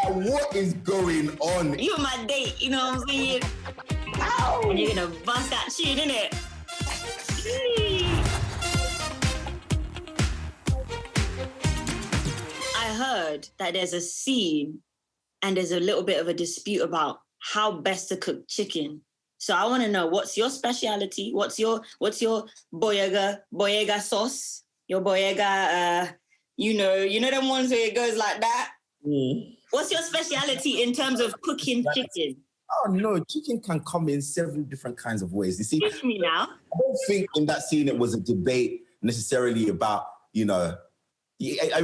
What is going on? You my date, you know what I'm saying? Ow! And you're gonna bust that shit, innit? I heard that there's a scene and there's a little bit of a dispute about how best to cook chicken. So I want to know, what's your speciality? What's your Boyega sauce? Your Boyega, you know them ones where it goes like that? Mm. What's your speciality in terms of cooking chicken? Oh no, chicken can come in several different kinds of ways. You see, Teach me now. I don't think in that scene it was a debate necessarily about, it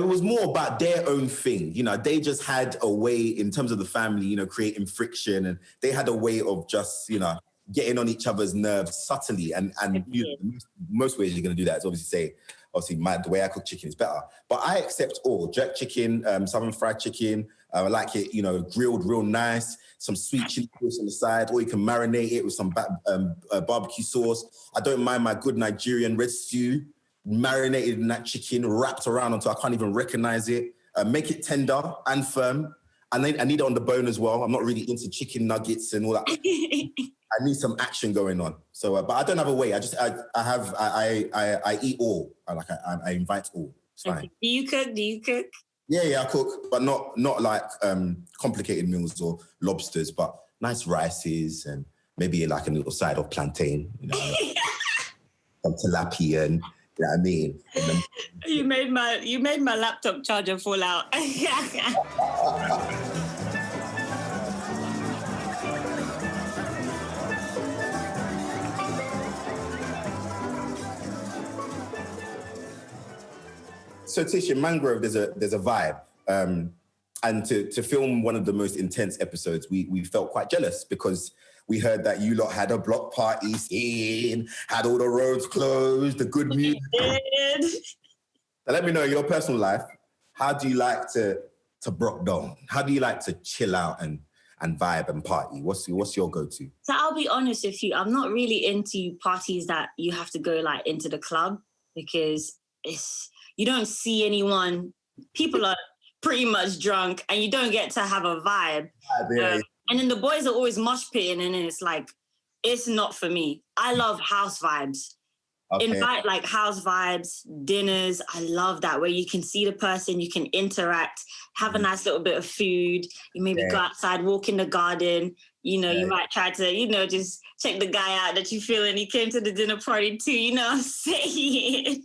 was more about their own thing. They just had a way in terms of the family, creating friction, and they had a way of just, getting on each other's nerves subtly. And most ways you're going to do that is obviously the way I cook chicken is better. But I accept all. Jerk chicken, southern fried chicken. I like it, grilled real nice. Some sweet chili sauce on the side, or you can marinate it with some barbecue sauce. I don't mind my good Nigerian red stew, marinated in that chicken, wrapped around until I can't even recognize it. Make it tender and firm. I need it on the bone as well. I'm not really into chicken nuggets and all that. I need some action going on. So, but I don't have a way. I eat all. I invite all. It's fine. Do you cook? Yeah, I cook, but not like complicated meals or lobsters, but nice rices and maybe like a little side of plantain, some tilapia, and you know what I mean. You made my laptop charger fall out. So Tish, in Mangrove, there's a vibe. And to film one of the most intense episodes, we felt quite jealous because we heard that you lot had a block party scene, had all the roads closed, the good music. So let me know, your personal life, how do you like to brock down? How do you like to chill out and vibe and party? What's your go-to? So I'll be honest with you, I'm not really into parties that you have to go like into the club, because you don't see anyone. People are pretty much drunk and you don't get to have a vibe. And then the boys are always mosh pitting, and then it's like, it's not for me. I love house vibes. Okay. Invite like house vibes, dinners. I love that, where you can see the person, you can interact, have a nice little bit of food. You maybe go outside, walk in the garden. You might try to, just check the guy out that you feel and he came to the dinner party too, say it.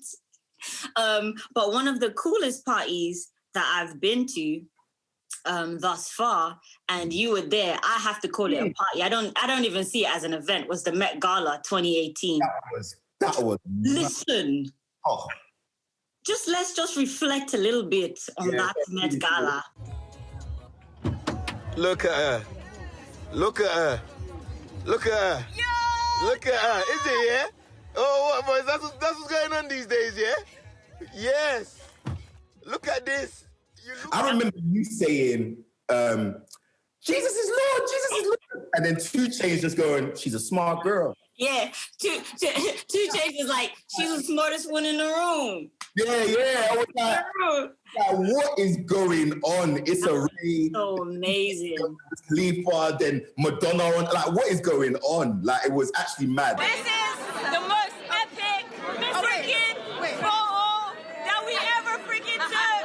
But one of the coolest parties that I've been to thus far, and you were there, I have to call it a party. I don't even see it as an event, was the Met Gala 2018. That was Listen. Oh. Let's just reflect a little bit on that Met Gala. Look at her. Look at her. Look at her. Yo! Look at her. Is it, yeah? Oh, what, boys? That's what's going on these days, yeah? Yes. Look at this. I remember you saying, Jesus is Lord, Jesus is Lord. And then 2 Chainz just going, she's a smart girl. Yeah, 2 Chainz is like, she's the smartest one in the room. Yeah. I was like, what is going on? It's a really so amazing. Khalifa, then Madonna, like, what is going on? Like, it was actually mad. This is the most epic freaking photo that we ever freaking took.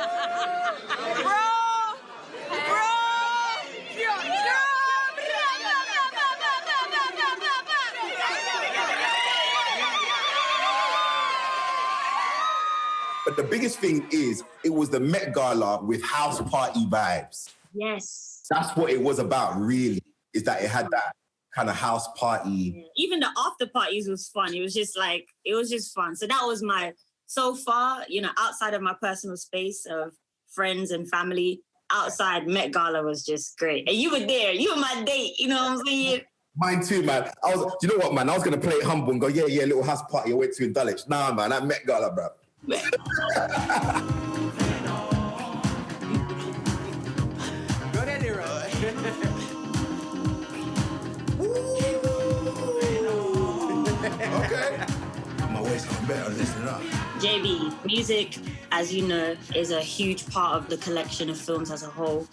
Bro. But the biggest thing is, it was the Met Gala with house party vibes. Yes. That's what it was about, really, is that it had that kind of house party. Yeah. Even the after parties was fun. It was just fun. So that was so far, outside of my personal space of friends and family, outside Met Gala was just great. And you were there. You were my date. You know what I'm saying? Mine too, man. You know what, man? I was going to play it humble and go, yeah, little house party. I went to in Dulwich. Nah, man, that Met Gala, bro. Go ahead, Leroy. Okay. My waist got better, listen up. JB, music, as you know, is a huge part of the collection of films as a whole.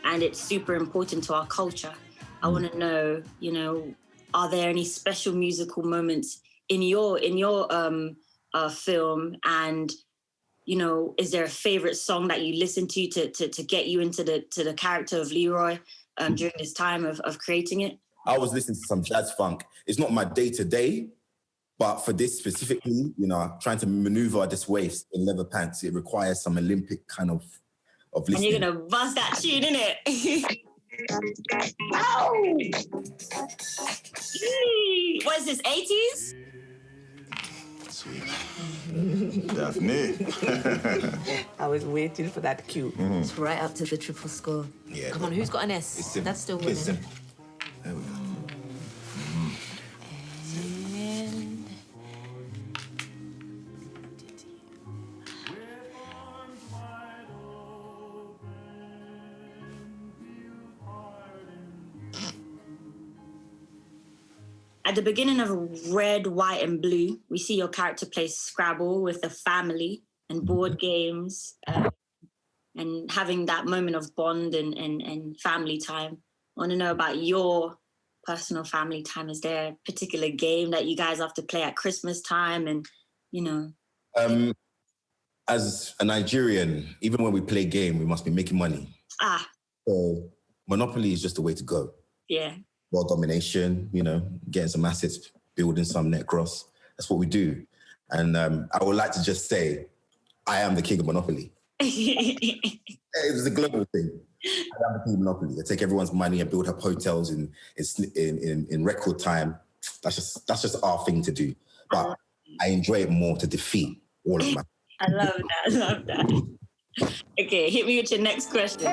and it's super important to our culture. I want to know, you know, are there any special musical moments in your film? And, you know, is there a favorite song that you listen to get you into the character of Leroy during this time of creating it? I was listening to some jazz funk. It's not my day-to-day, but for this specifically, you know, trying to maneuver this waist in leather pants, it requires some Olympic kind of listening. And you're going to buzz that tune, innit? What is this, 80s? Sweet. Daphne. I was waiting for that cue. It's right up to the triple score. Yeah. Come on, who's got an S? That's still winning. Listen. There we go. And... At the beginning of Red, White, and Blue, we see your character play Scrabble with the family and board games and having that moment of bond and family time. I want to know about your personal family time. Is there a particular game that you guys have to play at Christmas time? And, you know. As a Nigerian, even when we play game, we must be making money. So Monopoly is just the way to go. Yeah. World domination, you know, getting some assets, building some net gross. That's what we do. And I would like to just say, I am the king of Monopoly. It's a global thing. I am the king of Monopoly. I take everyone's money and build up hotels in record time. That's just our thing to do. But I enjoy it more to defeat all of my. I love that. Okay, hit me with your next question.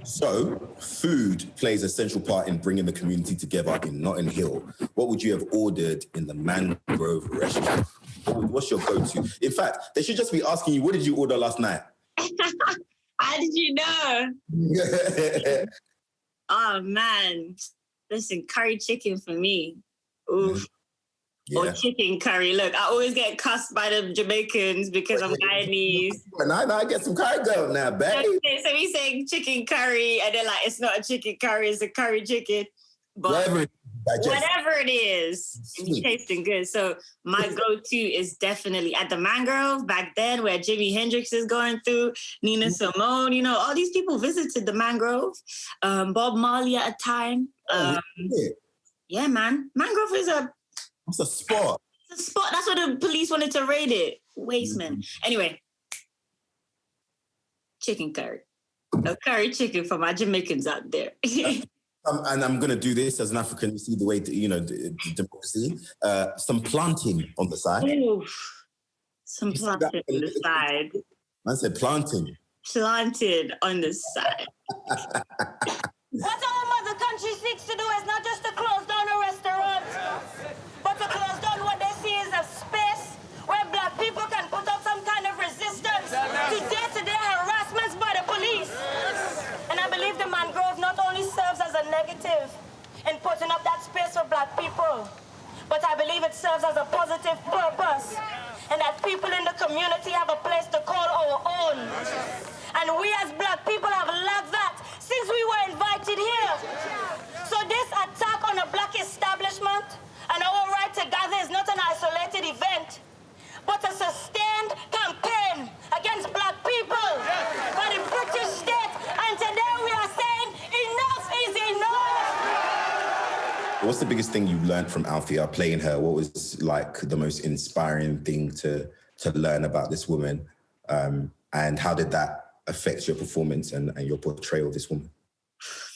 So, food plays a central part in bringing the community together in Notting Hill. What would you have ordered in the Mangrove restaurant? What's your go-to? In fact, they should just be asking you, what did you order last night? How did you know? Oh, man. Listen, curry chicken for me. Oof. Yeah. Or chicken curry. Look, I always get cussed by the Jamaicans because I'm Guyanese. I get some curry going now, babe. So we say chicken curry, and they're like, it's not a chicken curry, it's a curry chicken. But whatever it is, it's tasting good. So my go-to is definitely at the Mangrove back then, where Jimi Hendrix is going through, Nina Simone, you know, all these people visited the Mangrove. Bob Marley at a time. Yeah, man. Mangrove is it's a spot. It's a spot. That's why the police wanted to raid it. Wasteman. Anyway, chicken curry. A curry chicken for my Jamaicans out there. And I'm going to do this as an African. You see the way, the democracy. Some planting on the side. Ooh, some planting on the side. I said planting. Planted on the side. What our mother country seeks to do is not just to close down a restaurant, but to close down what they see as a space where black people can put up some kind of resistance to day-to-day harassments by the police. And I believe the Mangrove not only serves as a negative in putting up that space for black people, but I believe it serves as a positive purpose, and that people in the community have a place to call our own. And we as black people have lacked that since we were invited here. So this attack on a black establishment and our right to gather is not an isolated event, but a sustained campaign against black people by the British state. And today we are saying enough is enough. What's the biggest thing you learned from Althea playing her? What was like the most inspiring thing to learn about this woman? And how did that affect your performance and your portrayal of this woman?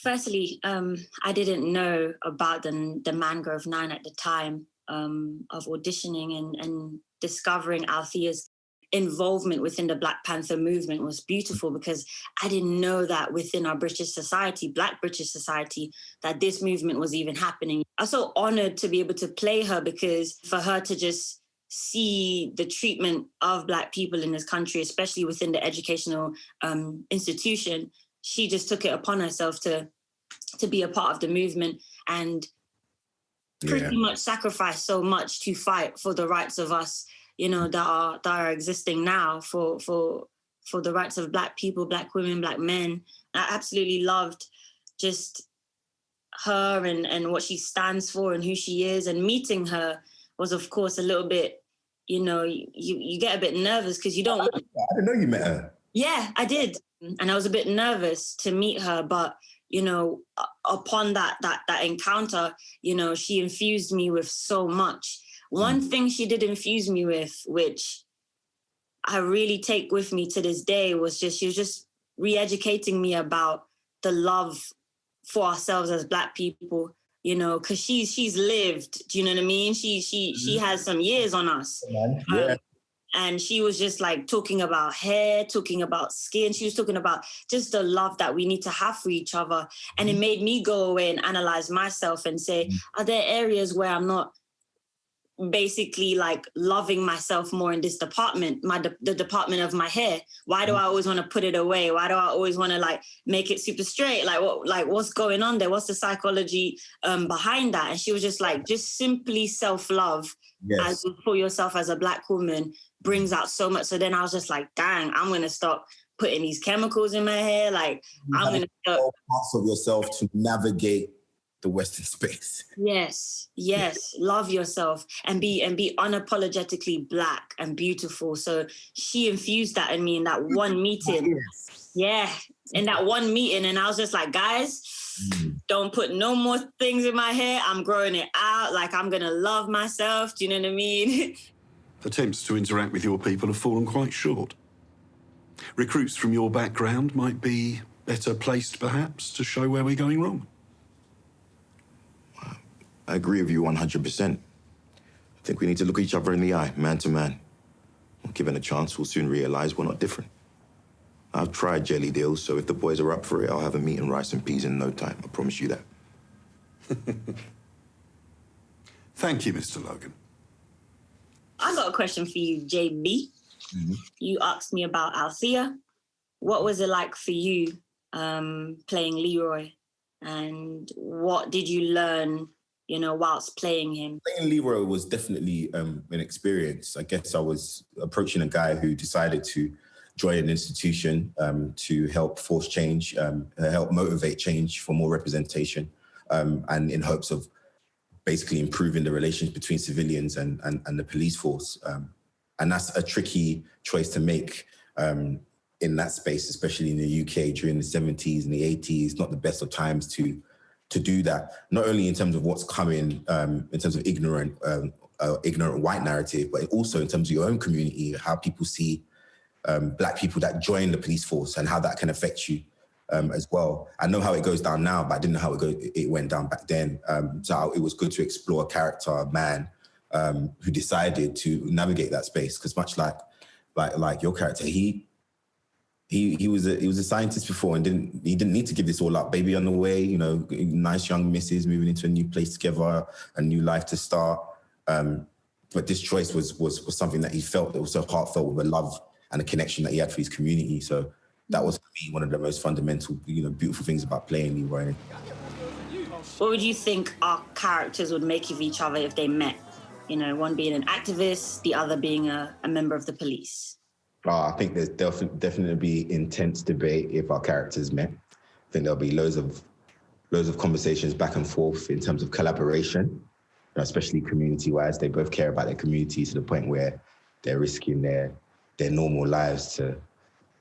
Firstly, I didn't know about the Mangrove 9 at the time of auditioning and discovering Althea's involvement within the Black Panther movement was beautiful, because I didn't know that within our British society, Black British society, that this movement was even happening. I'm so honored to be able to play her, because for her to just see the treatment of Black people in this country, especially within the educational institution, she just took it upon herself to be a part of the movement. And pretty much sacrificed so much to fight for the rights of us, you know, that are existing now, for the rights of Black people, Black women, Black men. I absolutely loved just her and what she stands for and who she is. And meeting her was, of course, a little bit, you know, you get a bit nervous because you don't want... I didn't know you met her. Yeah, I did. And I was a bit nervous to meet her, but, you know, upon that encounter, you know, she infused me with so much. One thing she did infuse me with, which I really take with me to this day, was just, she was just re-educating me about the love for ourselves as Black people, you know, because she's lived, do you know what I mean? She has some years on us. Yeah. And she was just like talking about hair, talking about skin. She was talking about just the love that we need to have for each other. And it made me go away and analyze myself and say, are there areas where I'm not basically like loving myself more in this department, the department of my hair? Why do I always want to put it away? Why do I always want to like make it super straight? What's going on there? What's the psychology behind that? And she was just like, just simply self-love as for yourself as a Black woman brings out so much. So then I was just like, dang, I'm going to stop putting these chemicals in my hair. Like, I'm going to start... parts of yourself to navigate the Western space. Yes. Love yourself and be unapologetically Black and beautiful. So she infused that in me in that one meeting. Yeah, in that one meeting. And I was just like, guys, don't put no more things in my hair. I'm growing it out. Like, I'm going to love myself. Do you know what I mean? Attempts to interact with your people have fallen quite short. Recruits from your background might be better placed, perhaps, to show where we're going wrong. I agree with you 100%. I think we need to look each other in the eye, man to man. Given a chance, we'll soon realize we're not different. I've tried jelly deals, so if the boys are up for it, I'll have a meat and rice and peas in no time. I promise you that. Thank you, Mr. Logan. I got a question for you, JB. You asked me about Althea. What was it like for you playing Leroy? And what did you learn, you know, whilst playing him? Playing Leroy was definitely an experience. I guess I was approaching a guy who decided to join an institution to help force change, help motivate change for more representation, and in hopes of basically improving the relations between civilians and the police force. And that's a tricky choice to make in that space, especially in the UK during the 70s and the 80s, not the best of times to do that. Not only in terms of what's coming, in terms of ignorant white narrative, but also in terms of your own community, how people see Black people that join the police force and how that can affect you as well. I know how it goes down now, but I didn't know how it went down back then. So it was good to explore a character, a man who decided to navigate that space. Because much like your character, he was a scientist before and he didn't need to give this all up. Baby on the way, you know, nice young missus moving into a new place together, a new life to start. But this choice was something that he felt that was so heartfelt, with a love and a connection that he had for his community. So that was, for me, one of the most fundamental, you know, beautiful things about playing Leroy. What would you think our characters would make of each other if they met? You know, one being an activist, the other being a member of the police. I think there's definitely be intense debate if our characters met. I think there'll be loads of conversations back and forth in terms of collaboration, you know, especially community-wise. They both care about their community to the point where they're risking their normal lives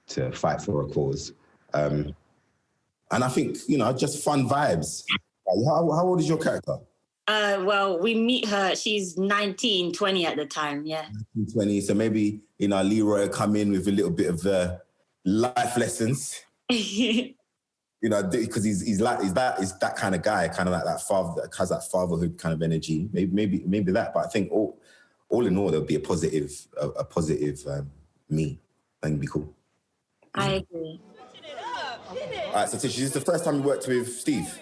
to fight for a cause. And I think, you know, just fun vibes. How old is your character? Well, we meet her, she's 19, 20 at the time, yeah. 19, 20, so maybe, you know, Leroy come in with a little bit of life lessons. You know, because he's that kind of guy, kind of like that father that has that fatherhood kind of energy. Maybe that, but I think all in all, there'll be a positive me. I think it'd be cool. I agree. All right, so Tish, this is the first time you worked with Steve?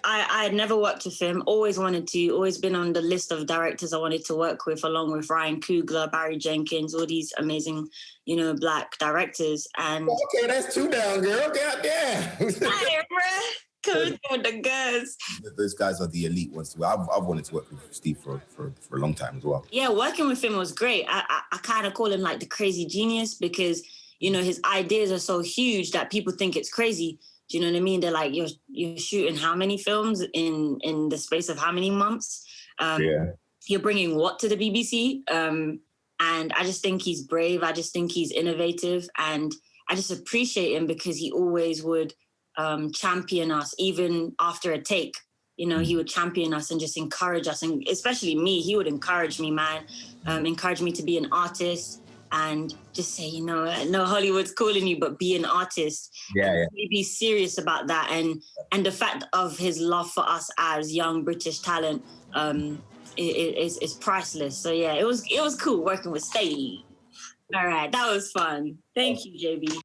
I had never worked with him, always been on the list of directors I wanted to work with, along with Ryan Coogler, Barry Jenkins, all these amazing, you know, Black directors. And okay, that's two down, girl. Goddamn. Hey, bruh. Coach for the girls. Those guys are the elite ones. I've wanted to work with Steve for a long time as well. Yeah, working with him was great. I kind of call him like the crazy genius because, you know, his ideas are so huge that people think it's crazy. Do you know what I mean? They're like, you're shooting how many films in the space of how many months? You're bringing what to the BBC? And I just think he's brave. I just think he's innovative. And I just appreciate him because he always would champion us, even after a take. You know, he would champion us and just encourage us. And especially me, he would encourage me, man. Encourage me to be an artist and just say, you know, no, Hollywood's calling you, but be an artist. Yeah. Be serious about that. And the fact of his love for us as young British talent is priceless. So yeah, it was cool working with Steve. All right, that was fun. Thank you, JB.